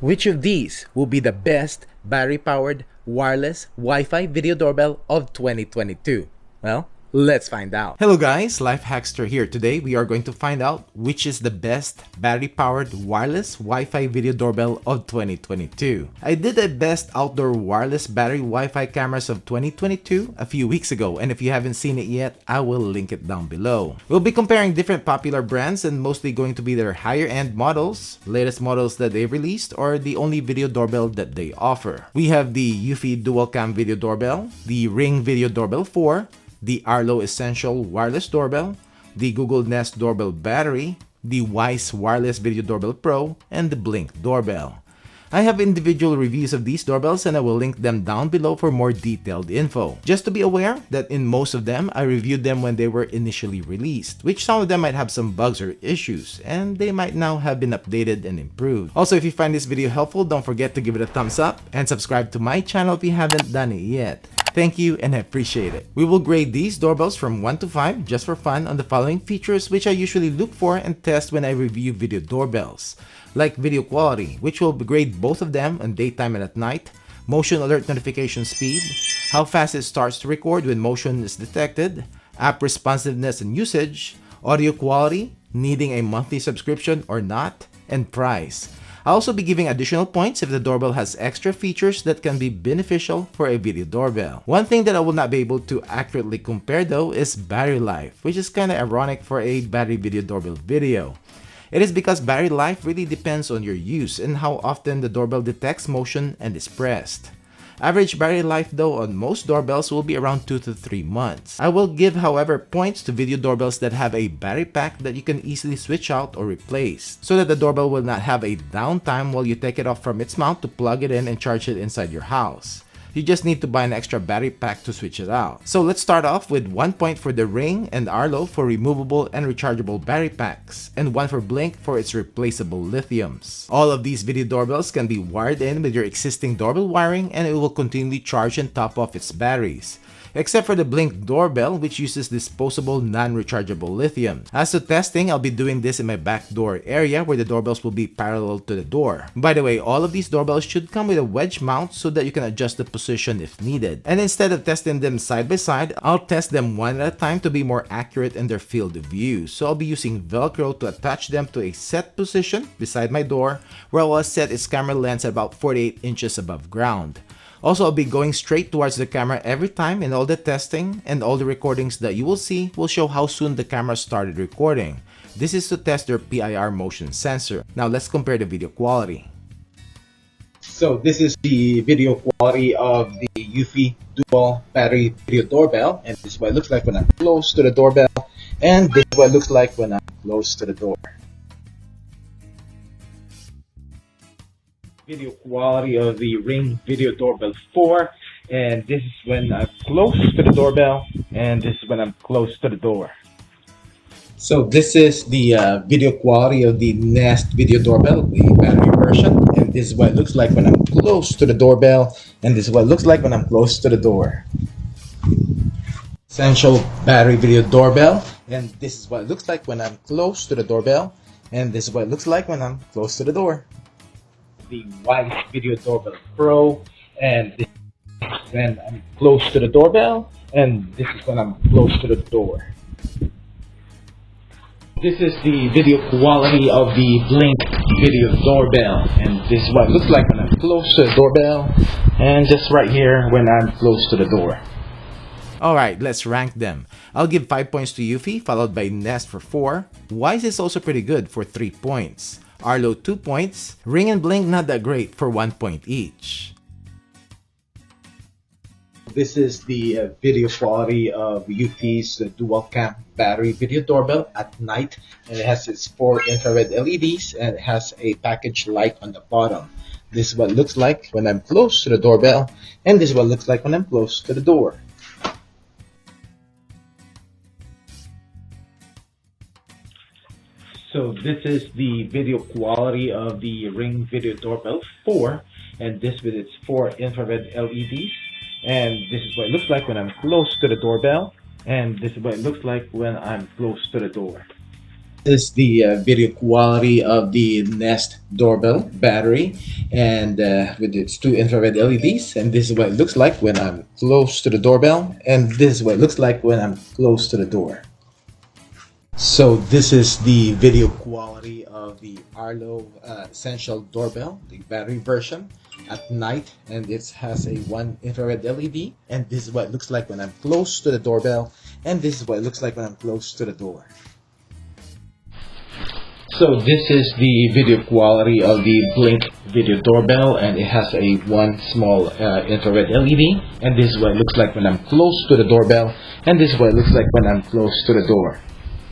Which of these will be the best battery-powered wireless Wi-Fi video doorbell of 2022? Well, let's find out. Hello guys, LifeHackster here. Today we are going to find out which is the best battery-powered wireless Wi-Fi video doorbell of 2022. I did a best outdoor wireless battery Wi-Fi cameras of 2022 a few weeks ago, and if you haven't seen it yet, I will link it down below. We'll be comparing different popular brands and mostly going to be their higher end models, latest models that they released, or the only video doorbell that they offer. We have the Eufy dual cam video doorbell, the Ring video doorbell 4, the Arlo Essential Wireless Doorbell, the Google Nest Doorbell Battery, the Wyze Wireless Video Doorbell Pro, and the Blink Doorbell. I have individual reviews of these doorbells and I will link them down below for more detailed info. Just to be aware that in most of them, I reviewed them when they were initially released, which some of them might have some bugs or issues, and they might now have been updated and improved. Also, if you find this video helpful, don't forget to give it a thumbs up and subscribe to my channel if you haven't done it yet. Thank you and I appreciate it. We will grade these doorbells from 1 to 5 just for fun on the following features which I usually look for and test when I review video doorbells. Like video quality, which will grade both of them on daytime and at night, motion alert notification speed, how fast it starts to record when motion is detected, app responsiveness and usage, audio quality, needing a monthly subscription or not, and price. I'll also be giving additional points if the doorbell has extra features that can be beneficial for a video doorbell. One thing that I will not be able to accurately compare though is battery life, which is kinda ironic for a battery video doorbell video. It is because battery life really depends on your use and how often the doorbell detects motion and is pressed. Average battery life though on most doorbells will be around 2 to 3 months. I will give however points to video doorbells that have a battery pack that you can easily switch out or replace, so that the doorbell will not have a downtime while you take it off from its mount to plug it in and charge it inside your house. You just need to buy an extra battery pack to switch it out. So let's start off with 1 point for the Ring and Arlo for removable and rechargeable battery packs, and 1 for Blink for its replaceable lithiums. All of these video doorbells can be wired in with your existing doorbell wiring and it will continually charge and top off its batteries. Except for the Blink doorbell, which uses disposable non-rechargeable lithium. As to testing, I'll be doing this in my back door area where the doorbells will be parallel to the door. By the way, all of these doorbells should come with a wedge mount so that you can adjust the position if needed. And instead of testing them side by side, I'll test them one at a time to be more accurate in their field of view. So I'll be using Velcro to attach them to a set position beside my door, where I will set its camera lens at about 48 inches above ground. Also, I'll be going straight towards the camera every time in all the testing, and all the recordings that you will see will show how soon the camera started recording. This is to test their PIR motion sensor. Now let's compare the video quality. So this is the video quality of the Eufy dual battery video doorbell, and this is what it looks like when I'm close to the doorbell, and this is what it looks like when I'm close to the door. Video quality of the Ring video doorbell 4, and this is when I'm close to the doorbell, and this is when I'm close to the door. So this is the video quality of the Nest video doorbell, the battery version, and this is what it looks like when I'm close to the doorbell, and this is what it looks like when I'm close to the door. Essential battery video doorbell, and this is what it looks like when I'm close to the doorbell, and this is what it looks like when I'm close to the door. The Wyze video doorbell Pro, and this is when I'm close to the doorbell, and this is when I'm close to the door. This is the video quality of the Blink video doorbell, and this is what it looks like when I'm close to the doorbell, and just right here when I'm close to the door. Alright, let's rank them. I'll give 5 points to Eufy, followed by Nest for 4. Wyze is also pretty good for 3 points. Arlo 2 points, Ring and Blink not that great for 1 point each. This is the video quality of Eufy's dual cam battery video doorbell at night, and it has its 4 infrared LEDs and it has a package light on the bottom. This is what it looks like when I'm close to the doorbell, and this is what it looks like when I'm close to the door. So this is the video quality of the Ring video doorbell 4, and this with its 4 infrared LEDs, and this is what it looks like when I'm close to the doorbell, and this is what it looks like when I'm close to the door. This is the video quality of the Nest doorbell battery, and with its two infrared LEDs. And this is what it looks like when I'm close to the doorbell, and this is what it looks like when I'm close to the door. So this is the video quality of the Arlo Essential doorbell, the battery version at night, and it has a one infrared LED. And this is what it looks like when I'm close to the doorbell, and this is what it looks like when I'm close to the door. So this is the video quality of the Blink video doorbell, and it has a one small infrared LED. And this is what it looks like when I'm close to the doorbell, and this is what it looks like when I'm close to the door.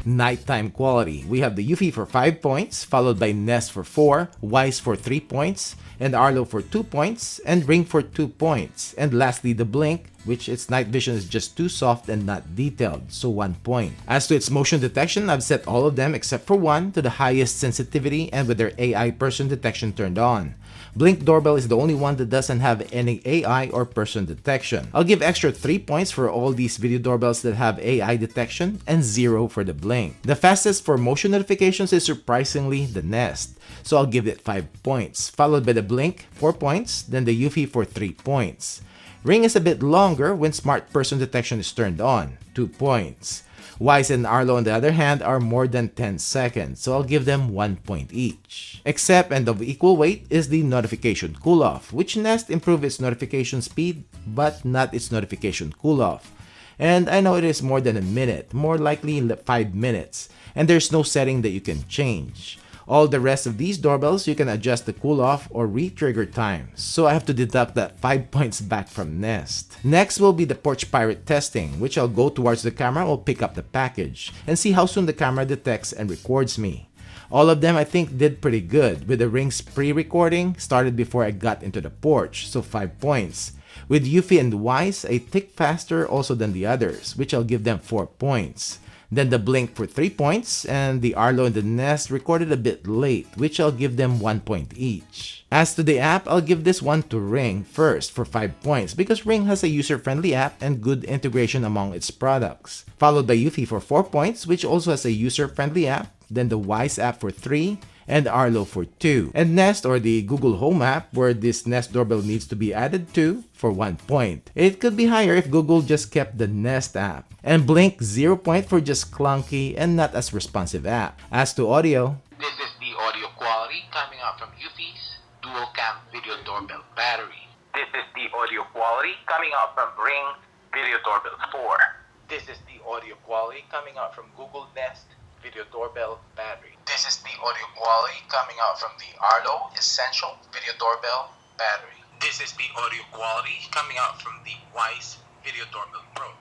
Nighttime quality. We have the Eufy for 5 points, followed by Nest for 4, Wyze for 3 points, and Arlo for 2 points, and Ring for 2 points. And lastly, the Blink, which its night vision is just too soft and not detailed, so 1 point. As to its motion detection, I've set all of them except for one to the highest sensitivity and with their AI person detection turned on. Blink doorbell is the only one that doesn't have any AI or person detection. I'll give extra 3 points for all these video doorbells that have AI detection and 0 for the Blink. The fastest for motion notifications is surprisingly the Nest, so I'll give it 5 points, followed by the Blink 4 points, then the Eufy for 3 points. Ring is a bit longer when smart person detection is turned on, 2 points. Wyze and Arlo on the other hand are more than 10 seconds, so I'll give them 1 point each. Except and of equal weight is the notification cool-off, which Nest improved its notification speed but not its notification cool-off. And I know it is more than a minute, more likely 5 minutes, and there's no setting that you can change. All the rest of these doorbells, you can adjust the cool-off or re-trigger time, so I have to deduct that 5 points back from Nest. Next will be the Porch Pirate testing, which I'll go towards the camera or pick up the package, and see how soon the camera detects and records me. All of them I think did pretty good, with the Ring's pre-recording started before I got into the porch, so 5 points. With Eufy and Wyze, I tick faster also than the others, which I'll give them 4 points. Then the Blink for 3 points, and the Arlo and the Nest recorded a bit late, which I'll give them 1 point each. As to the app, I'll give this one to Ring first for 5 points because Ring has a user-friendly app and good integration among its products. Followed by Eufy for 4 points, which also has a user-friendly app, then the Wyze app for 3, and Arlo for 2. And Nest, or the Google Home app, where this Nest doorbell needs to be added to, for 1 point. It could be higher if Google just kept the Nest app. And Blink 0 point for just clunky and not as responsive app. As to audio, this is the audio quality coming out from Eufy's dual cam video doorbell battery. This is the audio quality coming out from Ring video doorbell 4. This is the audio quality coming out from Google Nest video doorbell battery. This is the audio quality coming out from the Arlo Essential video doorbell battery. This is the audio quality coming out from the Wyze video doorbell Pro.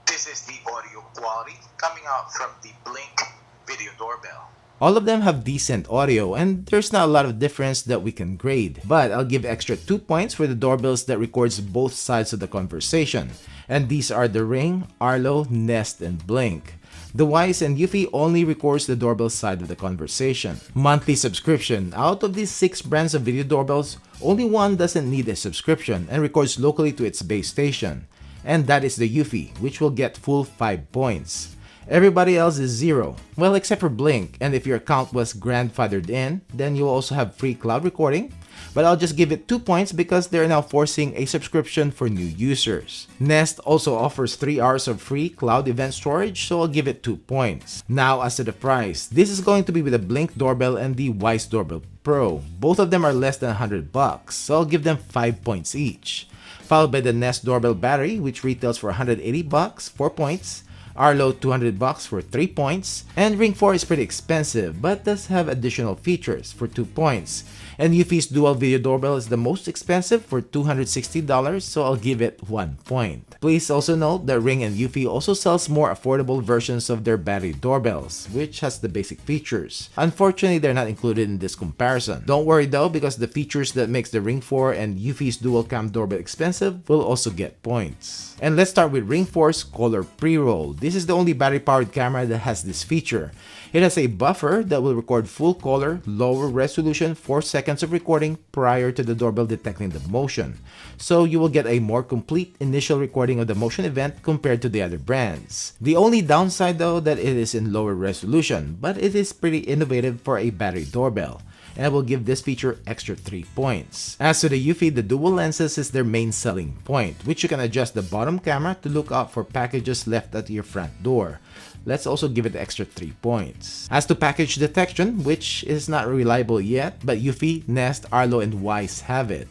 This is the audio quality coming out from the Blink video doorbell. all of them have decent audio and there's not a lot of difference that we can grade. But I'll give extra 2 points for the doorbells that records both sides of the conversation. And these are the Ring, Arlo, Nest, and Blink. The Wyze and Eufy only records the doorbell side of the conversation. Monthly subscription. Out of these 6 brands of video doorbells, only one doesn't need a subscription and records locally to its base station. And that is the Eufy, which will get full 5 points. Everybody else is 0. Well, except for Blink, and if your account was grandfathered in, then you'll also have free cloud recording. But I'll just give it 2 points because they're now forcing a subscription for new users. Nest also offers 3 hours of free cloud event storage, so I'll give it 2 points. Now as to the price, this is going to be with the Blink doorbell and the Wyze doorbell Pro. Both of them are less than $100, so I'll give them 5 points each. Followed by the Nest doorbell battery, which retails for $180, 4 points. Arlo $200 for 3 points, and Ring 4 is pretty expensive but does have additional features for 2 points. And Eufy's dual video doorbell is the most expensive for $260, so I'll give it 1 point. Please also note that Ring and Eufy also sells more affordable versions of their battery doorbells, which has the basic features. Unfortunately, they're not included in this comparison. Don't worry though, because the features that makes the Ring 4 and Eufy's dual cam doorbell expensive will also get points. And let's start with Ring 4's color pre-roll. This is the only battery-powered camera that has this feature. It has a buffer that will record full color, lower resolution 4-second seconds of recording prior to the doorbell detecting the motion. So you will get a more complete initial recording of the motion event compared to the other brands. The only downside though that it is in lower resolution, but it is pretty innovative for a battery doorbell, and I will give this feature extra 3 points. As to the Eufy, the dual lenses is their main selling point, which you can adjust the bottom camera to look out for packages left at your front door. Let's also give it extra 3 points. As to package detection, which is not reliable yet, but Eufy, Nest, Arlo, and Wyze have it.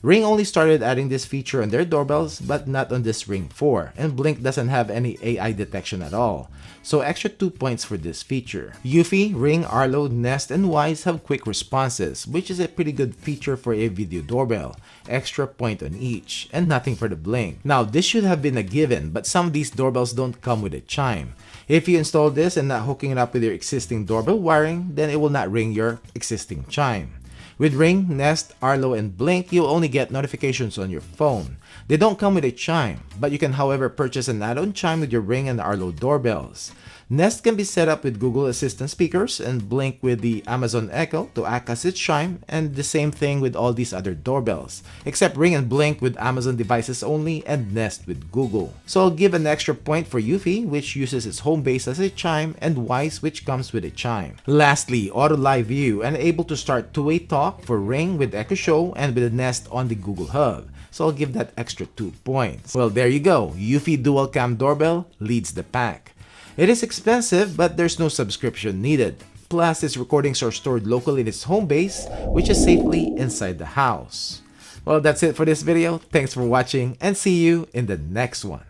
Ring only started adding this feature on their doorbells, but not on this Ring 4, and Blink doesn't have any AI detection at all, so extra 2 points for this feature. Eufy, Ring, Arlo, Nest, and Wyze have quick responses, which is a pretty good feature for a video doorbell, extra point on each, and nothing for the Blink. Now this should have been a given, but some of these doorbells don't come with a chime. If you install this and not hooking it up with your existing doorbell wiring, then it will not ring your existing chime. With Ring, Nest, Arlo, and Blink, you'll only get notifications on your phone. They don't come with a chime, but you can however purchase an add-on chime with your Ring and Arlo doorbells. Nest can be set up with Google Assistant speakers and Blink with the Amazon Echo to act as its chime, and the same thing with all these other doorbells, except Ring and Blink with Amazon devices only and Nest with Google. So I'll give an extra point for Eufy, which uses its home base as a chime, and Wyze, which comes with a chime. Lastly, Auto Live View and able to start two-way talk for Ring with Echo Show and with Nest on the Google Hub. So I'll give that extra 2 points. Well, there you go. Eufy Dual Cam Doorbell leads the pack. It is expensive, but there's no subscription needed. Plus, its recordings are stored locally in its home base, which is safely inside the house. Well, that's it for this video. Thanks for watching and see you in the next one.